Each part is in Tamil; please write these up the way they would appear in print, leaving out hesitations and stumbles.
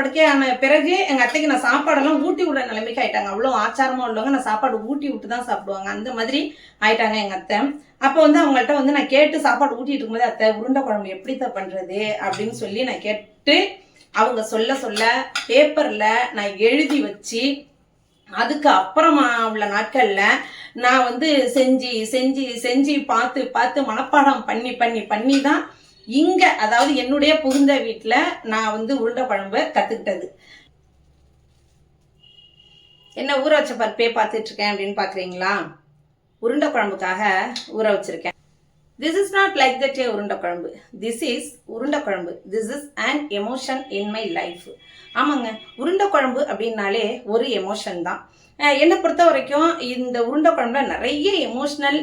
படுக்கை ஆன பிறகு எங்கள் அத்தைக்கு நான் சாப்பாடெல்லாம் ஊட்டி விடுற நிலைமைக்கு ஆயிட்டாங்க. அவ்வளோ ஆச்சாரமாக உள்ளவங்க நான் சாப்பாடு ஊட்டி விட்டு தான் சாப்பிடுவாங்க. அந்த மாதிரி ஆயிட்டாங்க எங்கள் அத்தை. அப்போ வந்து அவங்கள்ட்ட வந்து நான் கேட்டு சாப்பாடு ஊட்டிட்டு இருக்கும்போது, அத்தை உருண்டை குழம்பு எப்படித்தான் பண்ணுறது அப்படின்னு சொல்லி நான் கேட்டு அவங்க சொல்ல சொல்ல பேப்பரில் நான் எழுதி வச்சு அதுக்கு அப்புறமா உள்ள நாட்கள்ல நான் வந்து செஞ்சு செஞ்சு செஞ்சு பார்த்து பார்த்து மனப்பாடம் பண்ணி பண்ணி பண்ணி தான் இங்க, அதாவது என்னுடைய புகுந்த வீட்டுல நான் வந்து உருண்டை குழம்பு கத்துக்கிட்டது. என்ன ஊற வச்ச பருப்பே பார்த்துட்டு இருக்கேன் அப்படின்னு பாக்குறீங்களா? உருண்டை குழம்புக்காக ஊற வச்சிருக்கேன். This is not like that உருண்டை குழம்பு. This is உருண்டை குழம்பு. This is an emotion in my life. ஆமாங்க, உருண்டை குழம்பு அப்படின்னாலே ஒரு எமோஷன் தான். என்னை பொறுத்த வரைக்கும் இந்த உருண்டை குழம்புல நிறைய எமோஷ்னல்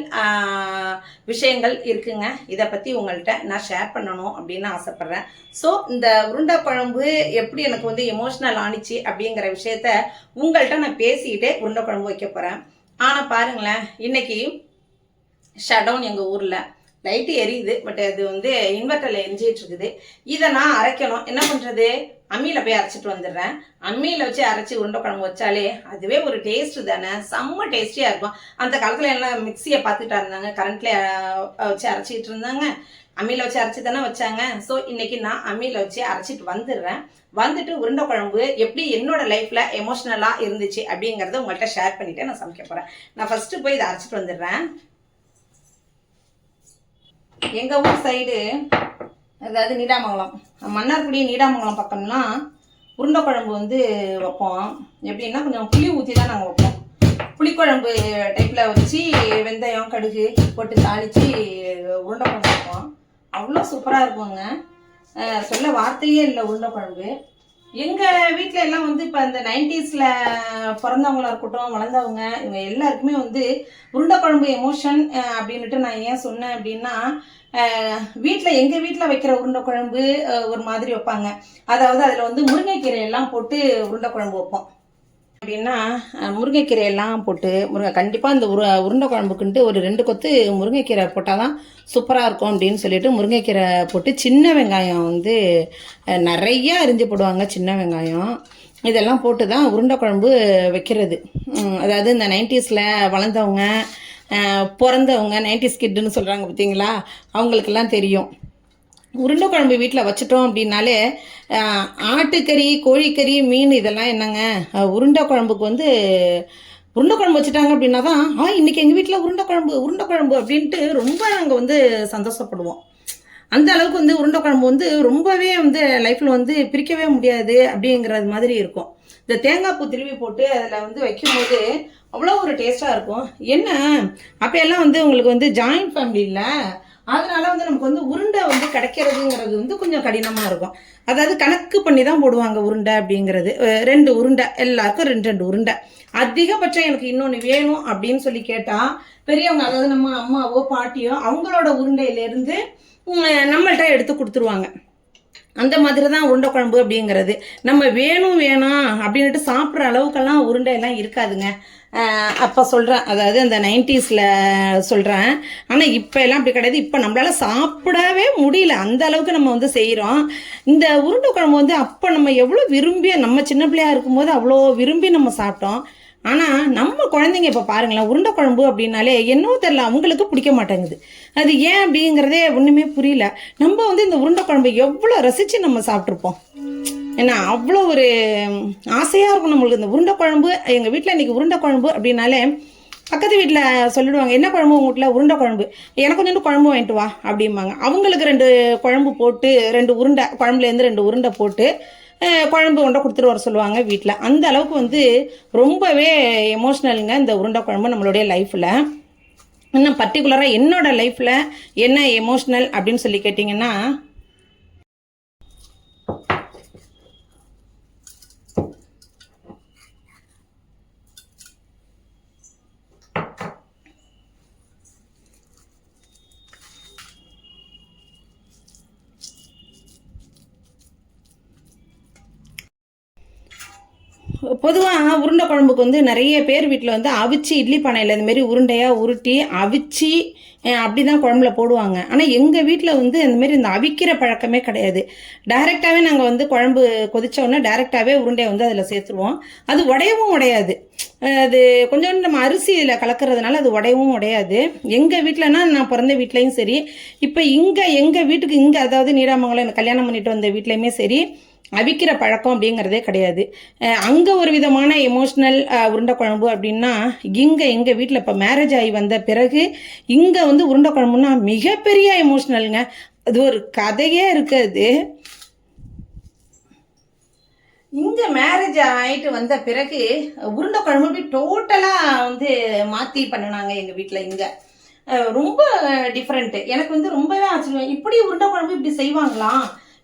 விஷயங்கள் இருக்குங்க. இதை பற்றி உங்கள்கிட்ட நான் ஷேர் பண்ணணும் அப்படின்னு ஆசைப்பட்றேன். ஸோ இந்த உருண்டை குழம்பு எப்படி எனக்கு வந்து எமோஷ்னல் ஆணிச்சு அப்படிங்கிற விஷயத்த உங்கள்கிட்ட நான் பேசிக்கிட்டே உருண்டை குழம்பு வைக்க போகிறேன். ஆனால் பாருங்களேன், இன்னைக்கு ஷட்டவுன் எங்கள் ஊரில் லைட்டு எரியுது. பட் அது வந்து இன்வெர்டரில் எரிஞ்சிட்டு இருக்குது. இதை நான் அரைக்கணும். என்ன பண்ணுறது? அம்மியில் போய் அரைச்சிட்டு வந்துடுறேன். அம்மியில் வச்சு அரைச்சி உருண்டை குழம்பு வச்சாலே அதுவே ஒரு டேஸ்ட்டு தானே, செம்ம டேஸ்டியாக இருக்கும். அந்த காலத்தில் எல்லாம் மிக்சியை பார்த்துட்டா இருந்தாங்க, கரண்ட்ல வச்சு அரைச்சிட்டு இருந்தாங்க. அம்மியில் வச்சு அரைச்சி தானே வச்சாங்க. ஸோ இன்னைக்கு நான் அம்மியில் வச்சு அரைச்சிட்டு வந்துடுறேன். வந்துட்டு உருண்டை குழம்பு எப்படி என்னோட லைஃப்பில் எமோஷ்னலாக இருந்துச்சு அப்படிங்கிறத உங்கள்கிட்ட ஷேர் பண்ணிவிட்டு நான் சமைக்க போகிறேன். நான் ஃபஸ்ட்டு போய் இதை அரைச்சிட்டு வந்துடுறேன். எங்கள் ஊர் சைடு, அதாவது நீடாமங்கலம், மன்னார்குடி நீடாமங்கலம் பக்கம்லாம் உருண்டை குழம்பு வந்து வைப்போம். எப்படின்னா கொஞ்சம் புளி ஊற்றி தான் நாங்கள் வைப்போம். புளிக்குழம்பு டைப்பில் வச்சு வெந்தயம் கடுகு போட்டு தாளித்து உருண்டை குழம்பு வைப்போம். அவ்வளோ சூப்பராக இருக்குங்க. சொல்ல வார்த்தையே இல்லை உருண்டை குழம்பு. எங்கள் வீட்டில் எல்லாம் வந்து இப்போ இந்த 90s பிறந்தவங்களா இருக்கட்டும், வளர்ந்தவங்க, இவங்க எல்லாருக்குமே வந்து உருண்டை குழம்பு எமோஷன் அப்படின்ட்டு நான் ஏன் சொன்னேன் அப்படின்னா, வீட்டில் எங்கள் வீட்டில் வைக்கிற உருண்டை குழம்பு ஒரு மாதிரி வைப்பாங்க. அதாவது அதில் வந்து முருங்கைக்கீரை எல்லாம் போட்டு உருண்டை குழம்பு வைப்போம். அப்படின்னா முருங்கைக்கீரையெல்லாம் போட்டு கண்டிப்பாக இந்த உருண்டை குழம்புக்குன்ட்டு ஒரு 2 கொத்து முருங்கைக்கீரை போட்டால் தான் சூப்பராக இருக்கும் அப்படின்னு சொல்லிட்டு முருங்கைக்கீரை போட்டு சின்ன வெங்காயம் வந்து நிறையா அரிஞ்சு போடுவாங்க. சின்ன வெங்காயம் இதெல்லாம் போட்டு தான் உருண்டை குழம்பு வைக்கிறது. அதாவது இந்த 90s வளர்ந்தவங்க, பிறந்தவங்க, 90s கிட்டுன்னு சொல்கிறாங்க பார்த்தீங்களா, அவங்களுக்கெல்லாம் தெரியும். உருண்டை குழம்பு வீட்டில் வச்சிட்டோம் அப்படின்னாலே ஆட்டுக்கறி, கோழிக்கறி, மீன் இதெல்லாம் என்னங்க, உருண்டை குழம்புக்கு வந்து உருண்டை குழம்பு வச்சுட்டாங்க அப்படின்னா தான் இன்னைக்கு எங்கள் வீட்டில் உருண்டை குழம்பு அப்படின்ட்டு ரொம்ப நாங்கள் வந்து சந்தோஷப்படுவோம். அந்த அளவுக்கு வந்து உருண்டை குழம்பு வந்து ரொம்பவே வந்து லைஃப்பில் வந்து பிரிக்கவே முடியாது அப்படிங்கிறது மாதிரி இருக்கும். இந்த தேங்காய் பூ திருவி போட்டு அதில் வந்து வைக்கும்போது அவ்வளோ ஒரு டேஸ்ட்டாக இருக்கும். என்ன அப்போயெல்லாம் வந்து உங்களுக்கு வந்து ஜாயிண்ட் ஃபேமிலி இல்லை, அதனால வந்து நமக்கு வந்து உருண்டை வந்து கிடைக்கிறதுங்கிறது வந்து கொஞ்சம் கடினமாக இருக்கும். அதாவது கணக்கு பண்ணி தான் போடுவாங்க உருண்டை அப்படிங்கிறது. 2 உருண்டை, எல்லாருக்கும் 2 உருண்டை. அதிகபட்சம் எனக்கு இன்னொன்று வேணும் அப்படின்னு சொல்லி கேட்டால் பெரியவங்க, அதாவது நம்ம அம்மாவோ பாட்டியோ, அவங்களோட உருண்டையிலேருந்து நம்மள்கிட்ட எடுத்து கொடுத்துருவாங்க. அந்த மாதிரி தான் உருண்டை குழம்பு அப்படிங்கிறது. நம்ம வேணாம் அப்படின்ட்டு சாப்பிட்ற அளவுக்கெல்லாம் உருண்டையெல்லாம் இருக்காதுங்க. அப்போ சொல்கிறேன், அதாவது அந்த 90s சொல்கிறேன். ஆனால் இப்போ எல்லாம் அப்படி கிடையாது. இப்போ நம்மளால் சாப்பிடவே முடியல, அந்த அளவுக்கு நம்ம வந்து செய்கிறோம். இந்த உருண்டை குழம்பு வந்து அப்போ நம்ம எவ்வளோ விரும்பி, நம்ம சின்ன பிள்ளையாக இருக்கும்போது அவ்வளோ விரும்பி நம்ம சாப்பிட்டோம். ஆனால் நம்ம குழந்தைங்க இப்போ பாருங்களேன், உருண்டை குழம்பு அப்படின்னாலே என்னவோ தெரியல, அவங்களுக்கு பிடிக்க மாட்டேங்குது. அது ஏன் அப்படிங்கிறதே ஒன்றுமே புரியல. நம்ம வந்து இந்த உருண்டை குழம்பு எவ்வளோ ரசித்து நம்ம சாப்பிட்ருப்போம். ஏன்னா அவ்வளோ ஒரு ஆசையாக இருக்கும் நம்மளுக்கு இந்த உருண்டை குழம்பு. எங்கள் வீட்டில் இன்றைக்கி உருண்டை குழம்பு அப்படின்னாலே பக்கத்து வீட்டில் சொல்லிடுவாங்க, என்ன குழம்பு உங்கள் வீட்டில்? உருண்டை குழம்பு. எனக்கு கொஞ்சம் குழம்பு வாங்கிட்டு வா அப்படிம்பாங்க. அவங்களுக்கு 2 குழம்பு போட்டு 2 உருண்டை, குழம்புலேருந்து 2 உருண்டை போட்டு குழம்பு கொண்ட கொடுத்துட்டு வர சொல்லுவாங்க வீட்டில். அந்த அளவுக்கு வந்து ரொம்பவே எமோஷ்னலுங்க இந்த உருண்டை குழம்பு நம்மளுடைய லைஃப்பில். இன்னும் பர்டிகுலராக என்னோடய லைஃப்பில் என்ன எமோஷ்னல் அப்படின்னு சொல்லி கேட்டிங்கன்னா, பொதுவாக உருண்டை குழம்புக்கு வந்து நிறைய பேர் வீட்டில் வந்து அவிச்சு இட்லி பானையில் இந்தமாரி உருண்டையாக உருட்டி அவிச்சு அப்படி தான் குழம்புல போடுவாங்க. ஆனால் எங்கள் வீட்டில் வந்து இந்தமாரி இந்த அவிக்கிற பழக்கமே கிடையாது. டைரெக்டாகவே நாங்கள் வந்து குழம்பு கொதித்தோடனே டைரெக்டாகவே உருண்டையை வந்து அதில் சேர்த்துருவோம். அது உடையவும் உடையாது. அது கொஞ்சம் நம்ம அரிசி இதில் கலக்கிறதுனால அது உடையவும் உடையாது. எங்கள் வீட்டிலனா நான் பிறந்த வீட்லேயும் சரி, இப்போ இங்கே எங்கள் வீட்டுக்கு இங்கே அதாவது நீடாமங்கலம் எனக்கு கல்யாணம் பண்ணிட்டு வந்த வீட்லேயுமே சரி அவிக்கிற பழக்கம் அப்படிங்கிறதே கிடையாது. அங்கே ஒரு விதமான எமோஷ்னல் உருண்டை குழம்பு அப்படின்னா இங்கே எங்கள் வீட்டில் இப்போ மேரேஜ் ஆகி வந்த பிறகு இங்கே வந்து உருண்டை குழம்புன்னா மிகப்பெரிய எமோஷ்னலுங்க. அது ஒரு கதையே இருக்காது. இங்கே மேரேஜ் ஆகிட்டு வந்த பிறகு உருண்டை குழம்பு அப்படி டோட்டலாக வந்து மாற்றி பண்ணினாங்க எங்கள் வீட்டில். இங்கே ரொம்ப டிஃப்ரெண்ட்டு. எனக்கு வந்து ரொம்பவே ஆச்சரியம், இப்படி உருண்டை குழம்பு இப்படி செய்வாங்களா,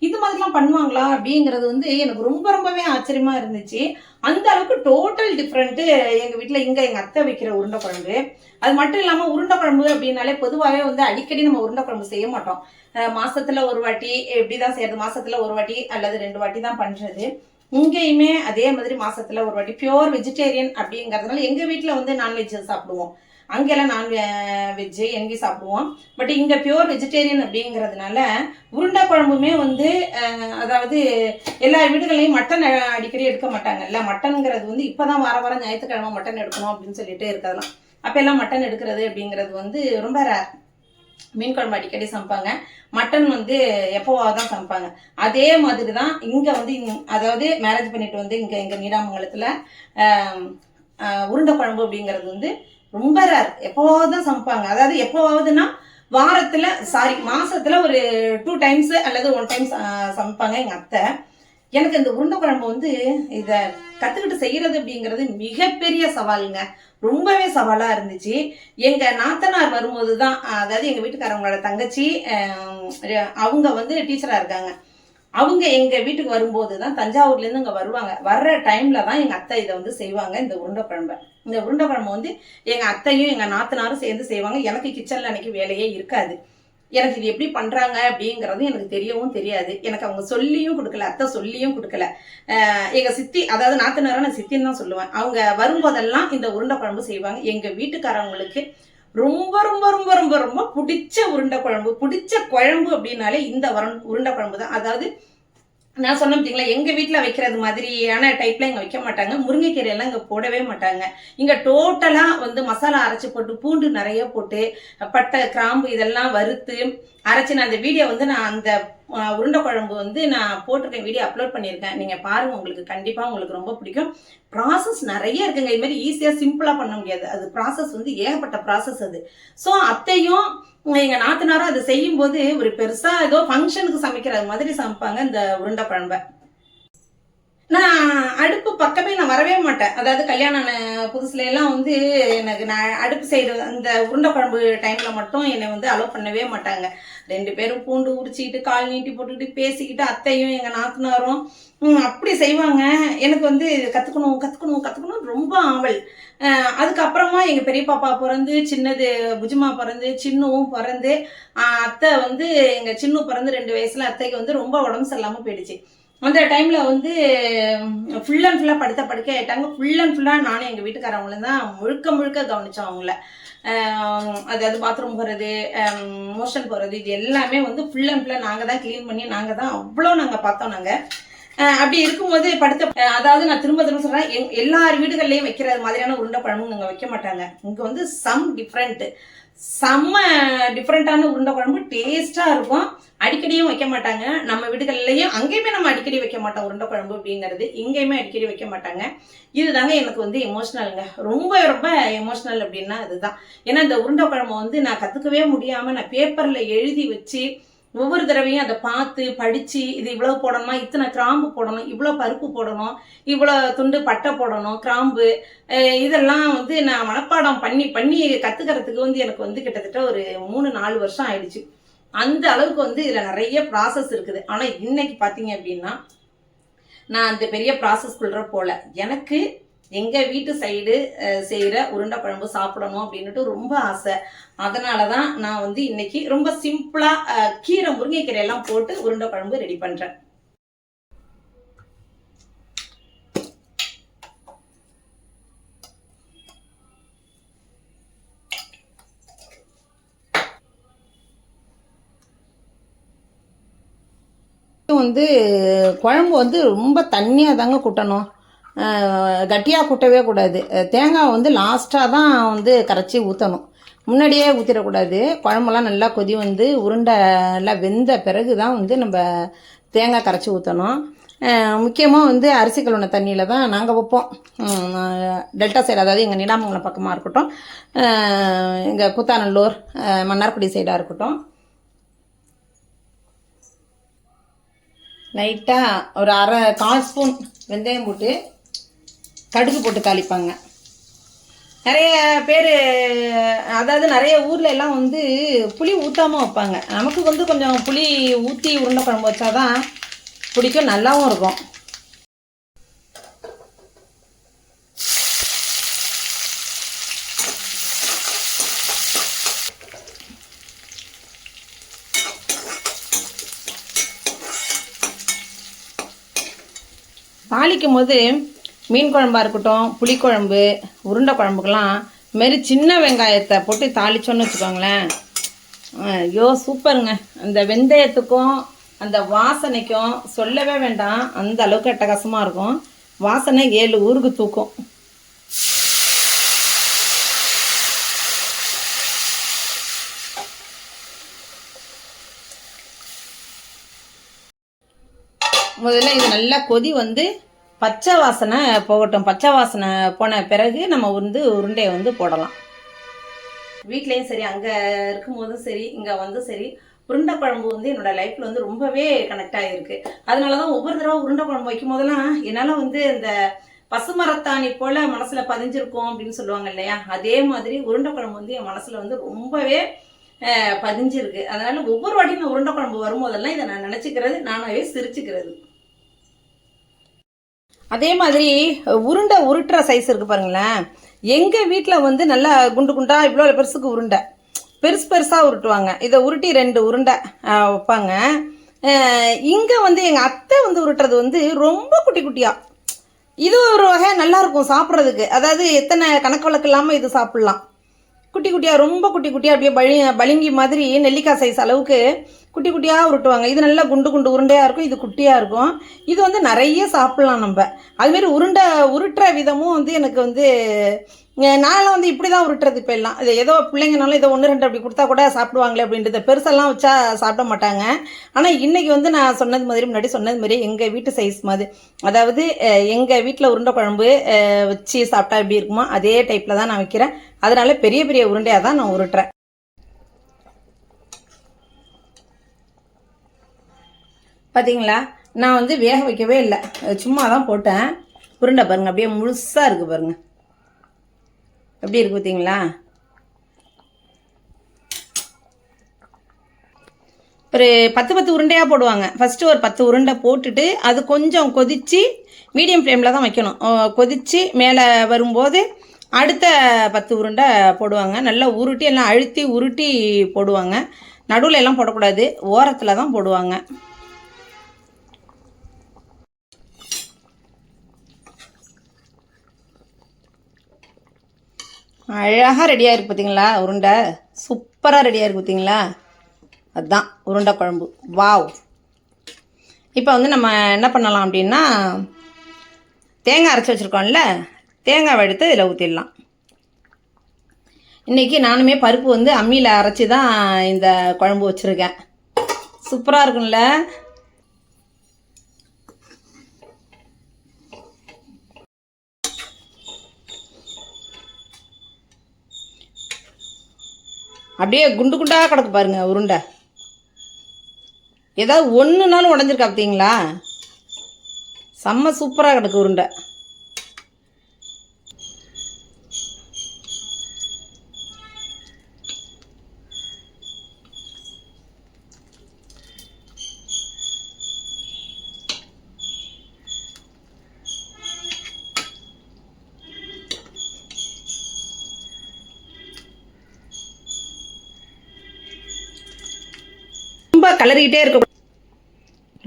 இது மாதிரிலாம் பண்ணுவாங்களா அப்படிங்கிறது வந்து எனக்கு ரொம்பவே ஆச்சரியமா இருந்துச்சு. அந்த அளவுக்கு டோட்டல் டிஃப்ரெண்ட்டு எங்கள் வீட்டில் இங்கே எங்கள் அத்தை வைக்கிற உருண்டை குழம்பு. அது மட்டும் இல்லாமல் உருண்டை குழம்பு அப்படின்னாலே பொதுவாகவே வந்து அடிக்கடி நம்ம உருண்டை குழம்பு செய்ய மாட்டோம். மாசத்துல ஒரு வாட்டி எப்படி தான் செய்யறது, மாசத்துல ஒரு வாட்டி அல்லது 2 வாட்டி தான் பண்ணுறது. இங்கேயுமே அதே மாதிரி மாசத்துல ஒரு வாட்டி. பியோர் வெஜிடேரியன் அப்படிங்கிறதுனால எங்கள் வீட்டில் வந்து நான்வெஜ் சாப்பிடுவோம். அங்கெல்லாம் வெஜ்ஜு என்வி சாப்பிடுவோம். பட் இங்கே பியூர் வெஜிடேரியன் அப்படிங்கிறதுனால உருண்டை குழம்புமே வந்து அதாவது எல்லா வீடுகளையும் மட்டன் அடிக்கடி எடுக்க மாட்டாங்கல்ல. மட்டனுங்கிறது வந்து இப்போ தான் வாரம் ஞாயிற்றுக்கிழமை மட்டன் எடுக்கணும் அப்படின்னு சொல்லிட்டு இருக்கிறதெல்லாம். அப்போ எல்லாம் மட்டன் எடுக்கிறது அப்படிங்கிறது வந்து ரொம்ப ரேர். மீன் குழம்பு அடிக்கடி சமைப்பாங்க, மட்டன் வந்து எப்போவாக தான் சமைப்பாங்க. அதே மாதிரி தான் இங்கே வந்து அதாவது மேரேஜ் பண்ணிட்டு வந்து இங்கே எங்கள் நீடாமங்கலத்தில் உருண்டை குழம்பு அப்படிங்கிறது வந்து ரொம்ப ரேர். எப்போவாவது தான் சமைப்பாங்க. அதாவது எப்போவாவதுன்னா மாசத்துல ஒரு 2 டைம்ஸ் அல்லது 1 டைம் சமைப்பாங்க எங்க அத்தை. எனக்கு இந்த உருண்டை குழம்பு வந்து இதை கத்துக்கிட்டு செய்யறது அப்படிங்கிறது மிகப்பெரிய சவாலுங்க. ரொம்பவே சவாலா இருந்துச்சு. எங்க நாத்தனார் வரும்போது தான், அதாவது எங்க வீட்டுக்காரவங்களோட தங்கச்சி, அவங்க வந்து டீச்சரா இருக்காங்க. அவங்க எங்க வீட்டுக்கு வரும்போது தான், தஞ்சாவூர்ல இருந்து இங்க வருவாங்க. வர்ற டைம்ல தான் எங்க அத்தை இதை வந்து செய்வாங்க, இந்த உருண்டை குழம்பை. இந்த உருண்டை குழம்பு வந்து எங்க அத்தையும் எங்க நாத்தனாரும் சேர்ந்து செய்வாங்க. எனக்கு கிச்சன்ல அன்னைக்கு வேலையே இருக்காது. எனக்கு இது எப்படி பண்றாங்க அப்படிங்கிறது எனக்கு தெரியவும் தெரியாது. எனக்கு அவங்க சொல்லியும் கொடுக்கல, அத்தை சொல்லியும் கொடுக்கல. எங்க சித்தி, அதாவது நாத்தனார நான் சித்தின்னு தான் சொல்லுவேன். அவங்க வரும்போதெல்லாம் இந்த உருண்டை குழம்பு செய்வாங்க. எங்க வீட்டுக்காரவங்களுக்கு ரொம்ப ரொம்ப ரொம்ப ரொம்ப ரொம்ப பிடிச்ச உருண்டை குழம்பு, பிடிச்ச குழம்பு அப்படின்னாலே இந்த உருண்டை குழம்பு தான். அதாவது நான் சொன்னேன் பார்த்தீங்களா, எங்கள் வீட்டில் வைக்கிறது மாதிரியான டைப்ல இங்கே வைக்க மாட்டாங்க. முருங்கைக்கீரையெல்லாம் இங்கே போடவே மாட்டாங்க. இங்கே டோட்டலாக வந்து மசாலா அரைச்சி போட்டு, பூண்டு நிறைய போட்டு, பட்டை கிராம்பு இதெல்லாம் வறுத்து அரைச்சி, நான் அந்த வீடியோ வந்து நான் அந்த உருண்டை குழம்பு வந்து நான் போட்டிருக்கேன், வீடியோ அப்லோட் பண்ணியிருக்கேன். நீங்கள் பாருங்கள், உங்களுக்கு கண்டிப்பாக உங்களுக்கு ரொம்ப பிடிக்கும். ப்ராசஸ் நிறைய இருக்குங்க. இது மாதிரி ஈஸியாக சிம்பிளாக பண்ண முடியாது. அது ப்ராசஸ் வந்து ஏகப்பட்ட ப்ராசஸ் அது. ஸோ அத்தையும் எங்க நாத்தனாரும் அதை செய்யும் போது ஒரு பெருசா ஏதோ ஃபங்க்ஷனுக்கு சமைக்கிற மாதிரி சமைப்பாங்க இந்த உருண்டை குழம்பை. நான் அடுப்பு பக்கமே நான் வரவே மாட்டேன். அதாவது கல்யாணம் புதுசுல எல்லாம் வந்து எனக்கு நான் அடுப்பு சைடு அந்த உருண்டை குழம்பு டைம்ல மட்டும் என்னை வந்து அலோவ் பண்ணவே மாட்டாங்க. 2 பேரும் பூண்டு உரிச்சிக்கிட்டு கால் நீட்டி போட்டுக்கிட்டு பேசிக்கிட்டு அத்தையும் எங்க நாத்தனாரும் அப்படி செய்வாங்க. எனக்கு வந்து கத்துக்கணும் கத்துக்கணும் கத்துக்கணும் ரொம்ப ஆவல். அதுக்கப்புறமா எங்க பெரிய பாப்பா பிறந்து, சின்னது புஜுமா பிறந்து, சின்னுவும் பிறந்து, அத்தை வந்து எங்க சின்னு பிறந்து 2 வயசுல அத்தைக்கு வந்து ரொம்ப உடம்பு சரியில்லாம போயிடுச்சு. அந்த டைம்ல வந்து ஃபுல் அண்ட் ஃபுல்லா படுக்கை ஆயிட்டாங்க. ஃபுல் அண்ட் ஃபுல்லா நானும் எங்க வீட்டுக்காரவங்களும் தான் முழுக்க கவனிச்சோம் அவங்கள. அதாவது பாத்ரூம் போறது, மோஷன் போறது, இது எல்லாமே வந்து ஃபுல் அண்ட் ஃபுல்லா நாங்க தான் கிளீன் பண்ணி நாங்க தான் அவ்வளோ நாங்க பார்த்தோம். நாங்க அப்படி இருக்கும்போது அதாவது நான் திரும்ப சொல்றேன், எல்லார் வீடுகள்லயும் வைக்கிற மாதிரியான உருண்டை குழம்பு இங்க வைக்க மாட்டாங்க. இங்க வந்து செம்ம டிஃப்ரெண்டான உருண்டை குழம்பு, டேஸ்டா இருக்கும். அடிக்கடியும் வைக்க மாட்டாங்க. நம்ம வீடுகள்லயும் அங்கேயுமே நம்ம அடிக்கடி வைக்க மாட்டோம் உருண்டை குழம்பு அப்படிங்கிறது. இங்கேயுமே அடிக்கடி வைக்க மாட்டாங்க. இதுதாங்க எனக்கு வந்து எமோஷனலுங்க. ரொம்ப ரொம்ப எமோஷனல் அப்படின்னா அதுதான். ஏன்னா இந்த உருண்டை குழம்பு வந்து நான் கத்துக்கவே முடியாம நான் பேப்பர்ல எழுதி வச்சு ஒவ்வொரு தடவையும் அதை பார்த்து படிச்சு, இது இவ்வளவு போடணுமா, இத்தனை கிராம்பு போடணும், இவ்வளவு பருப்பு போடணும், இவ்வளவு துண்டு பட்டை போடணும், கிராம்பு, இதெல்லாம் வந்து நான் மனப்பாடம் பண்ணி கத்துக்கிறதுக்கு வந்து எனக்கு வந்து கிட்டத்தட்ட ஒரு 3-4 வருஷம் ஆயிடுச்சு. அந்த அளவுக்கு வந்து இதுல நிறைய ப்ராசஸ் இருக்குது. ஆனா இன்னைக்கு பாத்தீங்க அப்படின்னா நான் அந்த பெரிய ப்ராசஸ்குள்ள போல, எனக்கு எங்க வீட்டு சைடு செய்யற உருண்டை குழம்பு சாப்பிடணும் அப்படின்னுட்டு ரொம்ப ஆசை. அதனாலதான் நான் வந்து இன்னைக்கு ரொம்ப சிம்பிளா முருங்கைக்கீரை எல்லாம் போட்டு உருண்டை குழம்பு ரெடி பண்றேன். வந்து குழம்பு வந்து ரொம்ப தண்ணியாக தாங்க கூட்டணும், கட்டியாக கூட்டவே கூடாது. தேங்காய் வந்து லாஸ்ட்டாக தான் வந்து கரைச்சி ஊற்றணும், முன்னாடியே ஊற்றிடக்கூடாது. குழம்பெல்லாம் நல்லா கொதி வந்து உருண்டை எல்லாம் வெந்த பிறகு தான் வந்து நம்ம தேங்காய் கரைச்சி ஊற்றணும். முக்கியமாக வந்து அரிசி கழுவின தண்ணியில் தான் நாங்கள் வைப்போம். டெல்டா சைடு, அதாவது எங்கள் நீடாமங்கலம் பக்கமாக இருக்கட்டும், எங்கள் கூத்தாநல்லூர் மன்னார்குடி சைடாக இருக்கட்டும், லைட்டாக ஒரு கால் ஸ்பூன் வெந்தயம் போட்டு கடுகு போட்டு தாளிப்பாங்க. நிறைய பேர், அதாவது நிறைய ஊரில் எல்லாம் வந்து புளி ஊற்றாமல் வைப்பாங்க. நமக்கு வந்து கொஞ்சம் புளி ஊற்றி உருண்டை குழம்பு வச்சாதான் பிடிக்கும், நல்லாவும் இருக்கும். தாளிக்கும் போது மீன் குழம்பா இருக்கட்டும், புளிக்குழம்பு, உருண்டை குழம்புக்கெல்லாம் இதுமாரி சின்ன வெங்காயத்தை போட்டு தாளிச்சோன்னு வச்சுக்கோங்களேன், ஐயோ சூப்பருங்க. அந்த வெந்தயத்துக்கும் அந்த வாசனைக்கும் சொல்லவே வேண்டாம், அந்த அளவுக்கு அட்டகாசமாக இருக்கும். வாசனை 7 ஊருக்கு தூக்கும். முதல்ல இது நல்லா கொதி வந்து பச்சை வாசனை போகட்டும். பச்சை வாசனை போன பிறகு நம்ம வந்து உருண்டையை வந்து போடலாம். வீட்லேயும் சரி, அங்கே இருக்கும்போதும் சரி, இங்கே வந்து சரி, உருண்டை குழம்பு வந்து என்னோட லைஃப்பில் வந்து ரொம்பவே கனெக்ட் ஆகிருக்கு. அதனால தான் ஒவ்வொரு தடவை உருண்டை குழம்பு வைக்கும் போதெல்லாம் என்னால் வந்து இந்த பசுமரத்தாணி போல் மனசில் பதிஞ்சிருக்கும் அப்படின்னு சொல்லுவாங்க இல்லையா, அதே மாதிரி உருண்டை குழம்பு வந்து என் மனசில் வந்து ரொம்பவே பதிஞ்சிருக்கு. அதனால ஒவ்வொரு வாட்டியும் நான் உருண்டை குழம்பு வரும்போதெல்லாம் இதை நான் நினச்சிக்கிறது, நானாவே சிரிச்சுக்கிறது. அதே மாதிரி உருண்டை உருட்டுற சைஸ் இருக்குது பாருங்களேன். எங்கள் வீட்டில் வந்து நல்லா குண்டு குண்டா இவ்வளோ பெருசுக்கு உருண்டை பெருசாக உருட்டுவாங்க. இதை உருட்டி 2 உருண்டை வைப்பாங்க. இங்கே வந்து எங்கள் அத்தை வந்து உருட்டுறது வந்து ரொம்ப குட்டி குட்டியாக. இது ஒரு வகை நல்லாயிருக்கும் சாப்பிட்றதுக்கு. அதாவது எத்தனை கணக்கு வழக்கு இல்லாமல் இது சாப்பிட்லாம். குட்டி குட்டியாக, ரொம்ப குட்டி குட்டியாக, அப்படியே பளிங்கி மாதிரி நெல்லிக்காய் சைஸ் அளவுக்கு குட்டி குட்டியாக உருட்டுவாங்க. இது நல்லா குண்டு குண்டு உருண்டையாக இருக்கும், இது குட்டியாக இருக்கும். இது வந்து நிறைய சாப்பிட்லாம் நம்ம. அதுமாரி உருட்டுற விதமும் வந்து எனக்கு வந்து, நான்லாம் வந்து இப்படி தான் உருட்டுறது. இப்போ எல்லாம் இது ஏதோ பிள்ளைங்கனாலும் ஏதோ 1 2 அப்படி கொடுத்தா கூட சாப்பிடுவாங்களே அப்படின்றது, பெருசெல்லாம் வச்சா சாப்பிட மாட்டாங்க. ஆனால் இன்றைக்கி வந்து நான் சொன்னது மாதிரி, முன்னாடி சொன்னது மாதிரி எங்கள் வீட்டு சைஸ் மாதிரி, அதாவது எங்கள் வீட்டில் உருண்டை குழம்பு வச்சு சாப்பிட்டா எப்படி இருக்குமோ அதே டைப்பில் தான் நான் வைக்கிறேன். அதனால பெரிய பெரிய உருண்டையாக தான் நான் உருட்டுறேன். பார்த்தீங்களா, நான் வந்து வேக வைக்கவே இல்லை, சும்மா தான் போட்டேன். உருண்டை பாருங்கள், அப்படியே முழுசாக இருக்குது பாருங்கள், எப்படி இருக்குது பார்த்தீங்களா. ஒரு 10 உருண்டையாக போடுவாங்க. ஃபஸ்ட்டு ஒரு 10 உருண்டை போட்டுட்டு அது கொஞ்சம் கொதித்து மீடியம் ஃப்ளேமில் தான் வைக்கணும். கொதித்து மேலே வரும்போது அடுத்த 10 உருண்டை போடுவாங்க. நல்லா உருட்டி எல்லாம் அழுத்தி உருட்டி போடுவாங்க. நடுவில் எல்லாம் போடக்கூடாது, ஓரத்தில் தான் போடுவாங்க. அழகாக ரெடியாக இருக்குது பார்த்தீங்களா, உருண்டை சூப்பராக ரெடியாக இருக்குது பார்த்தீங்களா. அதுதான் உருண்டை குழம்பு. வாவ். இப்போ வந்து நம்ம என்ன பண்ணலாம் அப்படின்னா, தேங்காய் அரைச்சி வச்சுருக்கோம்ல, தேங்காவை எடுத்து இதில் ஊற்றிடலாம். இன்றைக்கி நானுமே பருப்பு வந்து அம்மியில் அரைச்சி தான் இந்த குழம்பு வச்சுருக்கேன். சூப்பராக இருக்கும்ல. அப்படியே குண்டு குண்டாக கிடக்கு பாருங்க உருண்டை. ஏதாவது ஒன்றுனாலும் உடஞ்சிருக்கா பார்த்தீங்களா, செம்ம சூப்பராக கிடக்கு உருண்டை.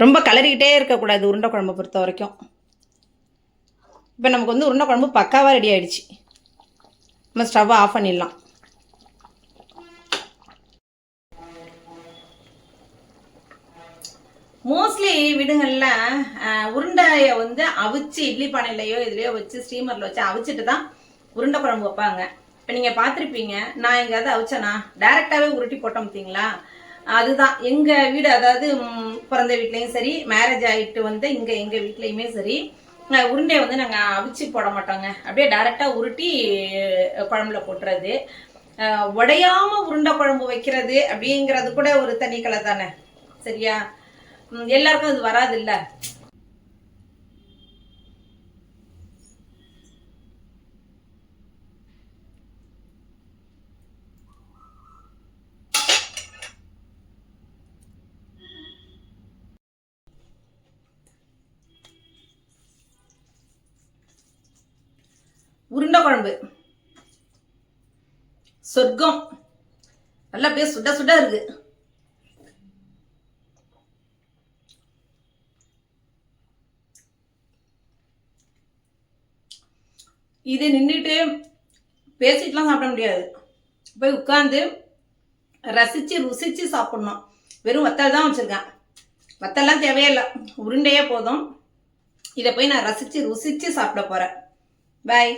ரொம்ப கலரிக்கிட்டே இருக்கக்கூடாது உருண்டை குழம்பை பொறுத்த வரைக்கும். இப்போ நமக்கு வந்து உருண்டை குழம்பு பக்காவாக ரெடி ஆகிடுச்சு. நம்ம ஸ்டவ்வை ஆஃப் பண்ணிடலாம். மோஸ்ட்லி வீடுங்கள்ல உருண்டையை வந்து அவிச்சு இட்லி பானையிலையோ இதுலயோ வச்சு ஸ்டீமர்ல வச்சு அவிச்சிட்டு தான் உருண்டை குழம்பு வைப்பாங்க. இப்போ நீங்க பார்த்துருப்பீங்க, நான் எங்கேயாவது அவிச்சேனா டைரக்டாவே உருட்டி போட்டோம் பார்த்தீங்களா? அதுதான் எங்க வீடு. அதாவது பிறந்த வீட்லயும் சரி, மேரேஜ் ஆகிட்டு வந்து இங்க எங்க வீட்லயுமே சரி, உருண்டையை வந்து நாங்க அவிச்சு போட மாட்டோங்க. அப்படியே டைரக்டா உருட்டி குழம்புல போட்டுறது. உடையாம உருண்டை குழம்பு வைக்கிறது அப்படிங்கிறது கூட ஒரு தனி கலை தானே, சரியா? எல்லாருக்கும் அது வராது இல்ல. உருண்டை குழம்பு சொர்க்கம். நல்லா பேர் சுட சுட இருக்கு. இது நின்றுட்டு பேசிட்டுலாம் சாப்பிட முடியாது. போய் உட்காந்து ரசிச்சு ருசிச்சு சாப்பிடணும். வெறும் வத்தல் தான் வச்சிருக்கேன். வத்தல்லாம் தேவையில்லை, உருண்டையே போதும். இதை போய் நான் ரசிச்சு ருசிச்சு சாப்பிட போறேன். பாய்.